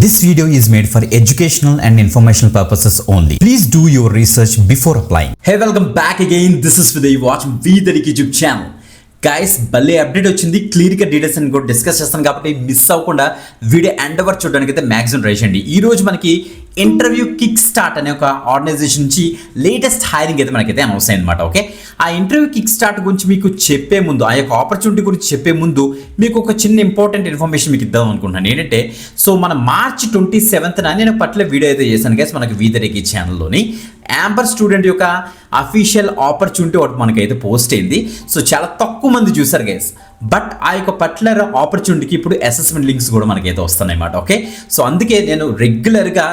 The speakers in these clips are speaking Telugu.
This video is made for educational and informational purposes only. Please do your research before applying. Hey, welcome back again. This is Vidya. You watch Vidya YouTube channel. Guys భలే అప్డేట్ వచ్చింది. క్లియర్గా డీటెయిల్స్ అని కూడా డిస్కస్ చేస్తాను కాబట్టి మిస్ అవ్వకుండా వీడియో ఎండ్ వరకు చూడడానికి అయితే మ్యాక్సిమం ట్రై చేయండి. ఈ రోజు మనకి ఇంటర్వ్యూ కిక్ స్టార్ట్ అనే ఒక ఆర్గనైజేషన్ నుంచి లేటెస్ట్ హైరింగ్ అయితే మనకైతే అనౌన్స్ అయింది అనమాట. ఓకే, ఆ ఇంటర్వ్యూ కిక్ స్టార్ట్ గురించి మీకు చెప్పే ముందు, ఆ యొక్క ఆపర్చునిటీ గురించి చెప్పే ముందు మీకు ఒక చిన్న ఇంపార్టెంట్ ఇన్ఫర్మేషన్ మీకు ఇద్దాం అనుకుంటున్నాను. ఏంటంటే, సో మన మార్చ్ 27న నేను పట్ల వీడియో అయితే చేశాను గైస్ మనకి వీదరికి ఛానల్లోని. యాంబర్ స్టూడెంట్ యొక్క అఫీషియల్ ఆపర్చునిటీ ఒకటి మనకైతే పోస్ట్ అయింది. సో చాలా తక్కువ మంది చూసారు గైస్. బట్ ఆ యొక్క పర్టికులర్ ఆపర్చునిటీకి ఇప్పుడు అసెస్మెంట్ లింక్స్ కూడా మనకైతే వస్తున్నాయి అన్నమాట. ఓకే, సో అందుకే నేను రెగ్యులర్గా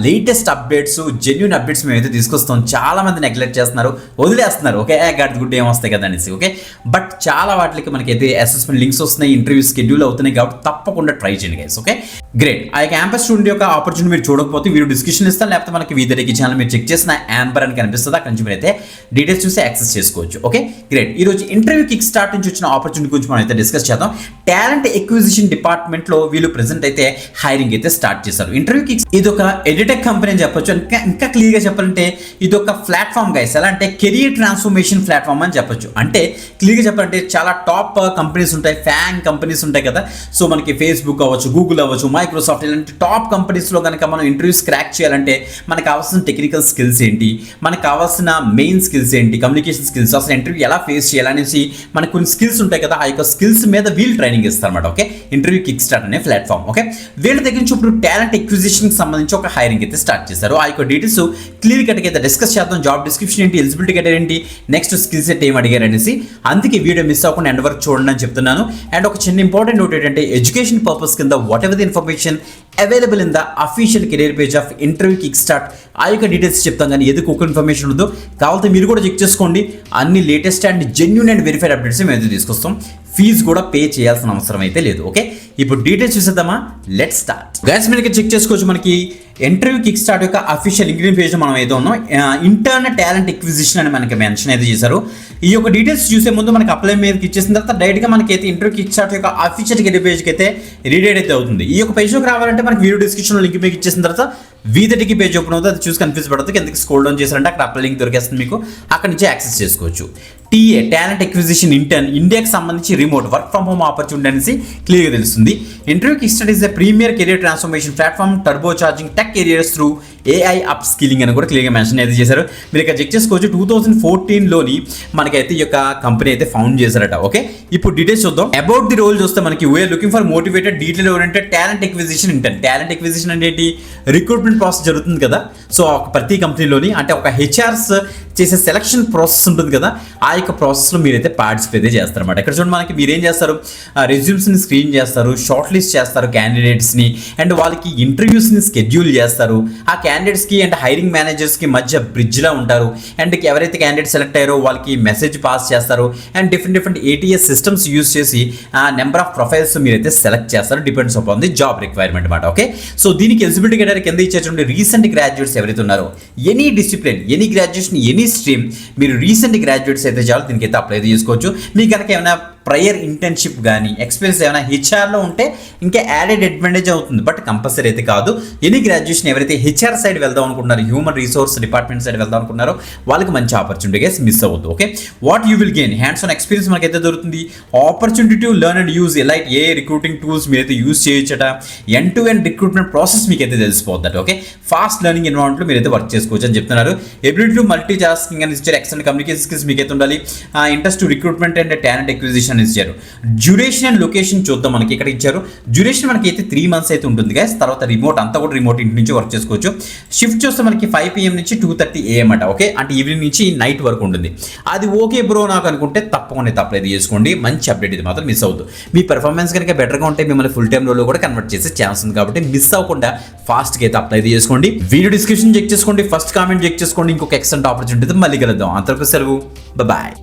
లేటెస్ట్ అప్డేట్స్, జెన్యూన్ అప్డేట్స్ మేమైతే తీసుకొస్తాం. చాలా మంది నెగ్లెక్ట్ చేస్తున్నారు, వదిలేస్తున్నారు. ఓకే, గడ్ గుడ్ ఏం వస్తాయి కదా అనేసి. ఓకే, బట్ చాలా వాటికి మనకైతే అసెస్మెంట్ లింక్స్ వస్తున్నాయి, ఇంటర్వ్యూ షెడ్యూల్ అవుతున్నాయి కాబట్టి తప్పకుండా ట్రై చేయండి గైస్. Okay, great. ఆ యొక్క యాంబర్ స్టూడెంట్ యొక్క ఆపర్చునిటీ మీరు చూడకపోతే వీడియో డిస్క్రిప్షన్ ఇస్తాను, లేకపోతే మనకి వీదరికి ఛానల్ మీరు చెక్ చేసిన యాంబర్ అని కనిపిస్తుంది, అక్కడ నుంచి మీరైతే డీటెయిల్స్ చూసి యాక్సెస్ చేసుకోవచ్చు. Okay, great. ఈరోజు ఇంటర్వ్యూ కిక్ స్టార్ట్ నుంచి వచ్చిన ఆపర్చునిటీ గురించి మనం అయితే డిస్కస్ చేద్దాం. టాలెంట్ ఎక్విజిషన్ డిపార్ట్మెంట్ లో వీళ్ళు ప్రెసెంట్ అయితే హైరింగ్ అయితే స్టార్ట్ చేశారు. ఇంటర్వ్యూ కిక్స్ ఇది ఒక ఎడిటెక్ కంపెనీ అని చెప్పొచ్చు. ఇంకా క్లియర్ గా చెప్పాలంటే ఇది ఒక ప్లాట్ఫామ్ గైస్. ఎలా అంటే కెరియర్ ట్రాన్స్ఫర్మేషన్ ప్లాట్ఫామ్ అని చెప్పొచ్చు. అంటే క్లియర్ గా చెప్పాలంటే చాలా టాప్ కంపెనీస్ ఉంటాయి, ఫ్యాన్ కంపెనీస్ ఉంటాయి కదా. సో మనకి ఫేస్బుక్ అవ్వచ్చు, గూగుల్ అవ్వచ్చు, మైక్రోసాఫ్ట్ ఇలాంటి టాప్ కంపెనీస్ లో కనుక మనం ఇంటర్వ్యూస్ క్రాక్ చేయాలంటే మనకు కావాల్సిన టెక్నికల్ స్కిల్స్ ఏంటి, మనకు కావాల్సిన మెయిన్ స్కిల్స్ ఏంటి, కమ్యూనికేషన్ స్కిల్స్, అసలు ఇంటర్వ్యూ ఎలా ఫేస్ చేయాలనేసి మనకు కొన్ని స్కిల్స్ ఉంటాయి కదా. ఆ యొక్క స్కిల్స్ మీద వీళ్ళు ట్రైనింగ్ ఇస్తారన్నమాట. ఓకే, ఇంటర్వ్యూ కిక్ స్టార్ట్ అనే ప్లాట్ఫామ్. ఓకే, వీళ్ళ దగ్గర నుంచి ఇప్పుడు టాలెంట్ ఎక్విజిషన్ కి సంబంధించి ఒక హైరింగ్ అయితే స్టార్ట్ చేశారు. ఆ యొక్క డీటెయిల్స్ క్లియర్ కట్ అయితే డిస్కస్ చేద్దాం. జాబ్ డిస్క్రిప్షన్ ఏంటి, ఎలిజిబిలిటీ క్రైటీరియా ఏంటి, నెక్స్ట్ స్కిల్ సెట్ ఏం అడిగారు అనేసి. అందుకే వీడియో మిస్ అవ్వకుండా ఎండ్ వరకు చూడండి అని చెప్తున్నాను. అండ్ ఒక చిన్న ఇంపార్టెంట్ నోట్ ఏంటంటే, ఎడ్యుకేషన్ పర్పస్ కింద what ever the information available in the official career page of interview kick start, ఆ యొక్క డీటెయిల్స్ చెప్తాం. కానీ ఎందుకు ఒక ఇన్ఫర్మేషన్ ఉందో కావాలంటే మీరు కూడా చెక్ చేసుకోండి. అన్ని latest and genuine and verified updates మేము అయితే తీసుకొస్తాం. ఫీజు కూడా పే చేయాల్సిన అవసరం అయితే లేదు. ఓకే, ఇప్పుడు డీటెయిల్స్ చూసేద్దామా. Let's start guys. మీరు చెక్ చేసుకోవచ్చు, మనకి ఇంటర్వ్యూ కిక్ స్టార్ట్ యొక్క అఫీషియల్ లింక్డ్ఇన్ పేజ్ మనం అయితే ఉన్నాం. ఇంటర్నల్ టాలెంట్ ఎక్విజిషన్ అని మనకి మెన్షన్ అయితే చేశారు. ఈ యొక్క డీటెయిల్స్ చూసే ముందు మనకి అప్లై మీదకి ఇచ్చేసిన తర్వాత డైరెక్ట్గా మనకైతే ఇంటర్వ్యూ కిక్ స్టార్ట్ యొక్క అఫీషియల్ కెరీర్ పేజ్కి అయితే రీడైట్ అయితే అవుతుంది. ఈ యొక్క పేజ్లోకి రావాలంటే మనకి వీడియో డిస్క్రిప్షన్లో లింక్ మీకు ఇచ్చేసిన తర్వాత వీదటికి పేజ్ ఓపెన్ అవుతుంది. అది చూసి కన్ఫ్యూజ్ పడుతుంది. కిందకి స్క్రోల్ డౌన్ చేశారంటే అక్కడ అప్లై లింక్ దొరికేస్తుంది మీకు, అక్కడ నుంచి యాక్సెస్ చేసుకోవచ్చు. టీఏ టాలెంట్ ఎక్విజిషన్ ఇంటర్న్, ఇండియాకి సంబంధించి remote work from home opportunity అనేసి క్లియర్గా తెలుస్తుంది. Interview kick start is the premier career transformation platform turbo charging tech careers through AI upskilling అని కూడా క్లియర్గా మెన్షన్ అయితే చేశారు. మీరు ఇక్కడ చెక్ చేసుకోవచ్చు. 2014లోని మనకైతే ఈ యొక్క కంపెనీ అయితే ఫౌండ్ చేశారట. ఓకే, ఇప్పుడు డీటెయిల్స్ చూద్దాం. అబౌట్ ది రోల్ చూస్తే మనకి we're looking for motivated detail oriented talent acquisition intern. Talent acquisition అంటే ఏంటి? రిక్రూట్మెంట్ ప్రాసెస్ జరుగుతుంది కదా. సో ప్రతి కంపెనీలోని అంటే ఒక హెచ్ఆర్స్ చేసే సెలక్షన్ ప్రాసెస్ ఉంటుంది కదా, ఆ యొక్క ప్రాసెస్లో మీరైతే పార్టిసిపేట్ చేస్తారన్నమాట. ఇక్కడ చూడండి, మనకి మీరేం చేస్తారు, రెజ్యూమ్స్ని స్క్రీన్ చేస్తారు, షార్ట్ లిస్ట్ చేస్తారు క్యాండిడేట్స్ని, అండ్ వాళ్ళకి ఇంటర్వ్యూస్ని షెడ్యూల్ చేస్తారు. ఆ క్యాండిడేట్స్కి అండ్ హైరింగ్ మేనేజర్స్కి మధ్య బ్రిడ్జ్లా ఉంటారు. అండ్ ఎవరైతే క్యాండిడేట్ సెలెక్ట్ అయ్యారో వాళ్ళకి మెసేజ్ పాస్ చేస్తారు. And different ATS systems use చేసి నెంబర్ ఆఫ్ ప్రొఫైల్స్ మీరైతే సెలెక్ట్ చేస్తారు. Depends upon the job requirement అనమాట. ఓకే, సో దీనికి ఎలిజిబిలిటీ క్రైటీరియా కింద ఇచ్చేటువంటి రీసెంట్ గ్రాడ్యుయేట్స్ ఎవరైతే ఉన్నారో, any discipline, any graduation, any stream, మీరు రీసెంట్ గ్రాడ్యుయేట్స్ అయితే చాలు దీనికి అయితే అప్లై చేసుకోవచ్చు. మీకు కనుక ఏమైనా ప్రయర్ ఇంటర్న్షిప్ కానీ ఎక్స్పీరియన్స్ ఏమైనా హెచ్ఆర్లో ఉంటే ఇంకా యాడెడ్ అడ్వాంటేజ్ అవుతుంది, బట్ కంపల్సరీ అయితే కాదు. ఎనీ గ్రాడ్యుయేషన్ ఎవరైతే హెచ్ఆర్ సైడ్ వెళ్దాం అనుకుంటున్నారో, హ్యూమన్ రిసోర్స్ డిపార్ట్మెంట్ సైడ్ వెళ్దాం అనుకున్నారో వాళ్ళకి మంచి ఆపర్చునిటీ గైస్, మిస్ అవ్వద్దు. Okay, what you will gain hands on experience మనకైతే దొరుకుతుంది. Opportunity to learn and use elite a recruiting tools మీరైతే యూజ్ చేయొచ్చట. End to end recruitment process మీకైతే తెలిసిపోద్దట. ఓకే, ఫాస్ట్ లెర్నింగ్ ఎన్విరాన్మెంట్లో మీరైతే వర్క్ చేసుకోవచ్చు అని చెప్తున్నారు. ఎబిలిటీ టు మల్టీ టాస్కింగ్ అని ఇచ్చారు. ఎక్సలెంట్ కమ్యూనికేషన్ స్కిల్స్ మీకైతే ఉండాలి. Interest to recruitment and talent acquisition ఇచ్చారు. డ్యూరేషన్ అండ్ లొకేషన్ చూద్దాం. మనకి ఇక్కడ ఇచ్చారు డ్యూరేషన్ మనకి అయితే 3 months అయితే ఉంటుంది గైస్. తర్వాత రిమోట్ అంతా కూడా రిమోట్ ఇంటి నుంచి వర్క్ చేసుకోవచ్చు. షిఫ్ట్ చూస్తే మనకి 5 PM నుంచి 2:30 AM అట. ఓకే, అంటే ఈవినింగ్ నుంచి నైట్ వరకు ఉంటుంది. అది ఓకే బ్రో నాకు అనుకుంటే తప్పకుండా అప్లై చేసుకోండి. మంచి అప్డేట్, ఇది మాత్రం మిస్ అవుతుంది. మీ పెర్ఫార్మెన్స్ కనుక బెటర్గా ఉంటే మిమ్మల్ని ఫుల్ టైమ్ రోల్లో కూడా కన్వర్ట్ చేసే ఛాన్స్ ఉంది కాబట్టి మిస్ అవ్వకుండా ఫాస్ట్గా అయితే అప్లై చేసుకోండి. వీడియో డిస్క్రిప్షన్ చెక్ చేసుకోండి, ఫస్ట్ కామెంట్ చెక్ చేసుకోండి. ఇంకొక ఎక్సలెంట్ ఆపర్చునిటీ మళ్ళీ కలుద్దాం. అంతవరకు సెలవు, బాయ్.